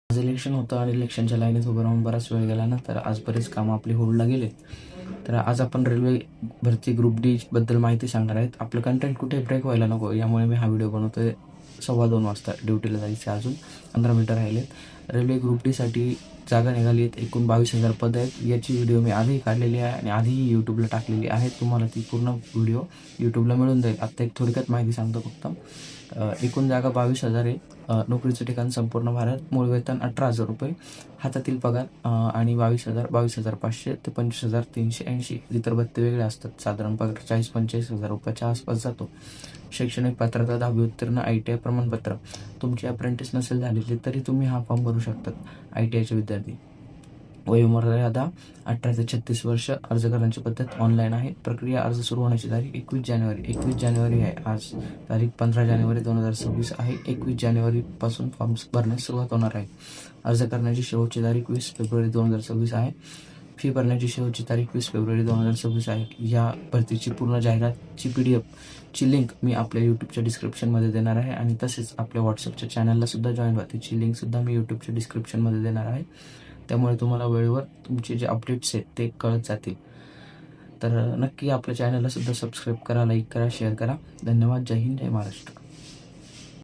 आज इलेक्शन होतं आणि इलेक्शनच्या लाईनीत उभं राहून बराच वेळ गेला ना, तर आज बरेच कामं आपली होल्डला गेले. तर आज आपण रेल्वे भरती ग्रुप डी बद्दल माहिती सांगणार आहेत. आपलं कंटेंट कुठे ब्रेक व्हायला नको यामुळे मी हा व्हिडिओ बनवतोय. 2:15 वाजता ड्युटीला जायचे, अजून 15 मिनटं राहिलेत. रेल्वे ग्रुप डीसाठी जागा निघाली आहेत. एकूण 22,000 पदं आहेत. याची व्हिडिओ मी आधीही काढलेली आहे आणि आधीही यूट्यूबला टाकलेली आहे. तुम्हाला ती पूर्ण व्हिडिओ यूट्यूबला मिळून जाईल. आत्ता एक थोडक्यात माहिती सांगतो फक्त. एकूण जागा 22,000 आहे. नोकरीचं ठिकाण संपूर्ण भारत. मूळ वेतन 18,000 रुपये. हातातील पगार आणि 22,000, 22,500 ते 25,380. इतर भत्ते वेगळे असतात. साधारण पगार 40-45,000 रुपयाच्या आसपास जातो. शैक्षणिक पात्रता 10वी उत्तीर्ण, ITI प्रमाणपत्र. तुमची अप्रेंटिस नसेल झालेली तरी तुम्ही हा फॉर्म भरू शकतात, ITIचे विद्यार्थी. वयोमर्यादा 18 ते 36 वर्ष. अर्ज करण्याची पद्धत ऑनलाईन आहे. प्रक्रिया अर्ज सुरू होण्याची तारीख 21 जानेवारी. 21 जानेवारी आहे आज तारीख. 15 जानेवारी 2026 आहे. 21 जानेवारीपासून फॉर्म्स भरण्यास सुरुवात होणार आहे. अर्ज करण्याची शेवटची तारीख 20 फेब्रुवारी 2026 आहे. फी भरण्याची शेवटची तारीख 20 फेब्रुवारी 2026 आहे. या भरतीची पूर्ण जाहिरातची PDF ची लिंक मी आपल्या यूट्यूबच्या डिस्क्रिप्शनमध्ये देणार आहे आणि तसेच आपल्या व्हॉट्सअपच्या चॅनलला सुद्धा जॉईन व्हा. त्याची लिंकसुद्धा मी यूट्यूबच्या डिस्क्रिप्शनमध्ये देणार आहे. त्यामुळे तुम्हाला वेळेवर तुमचे जे अपडेट्स आहेत ते कळत जातील. तर नक्की आपल्या चॅनलला सुद्धा सबस्क्राईब करा, लाईक करा, शेअर करा. धन्यवाद. जय हिंद, जय महाराष्ट्र.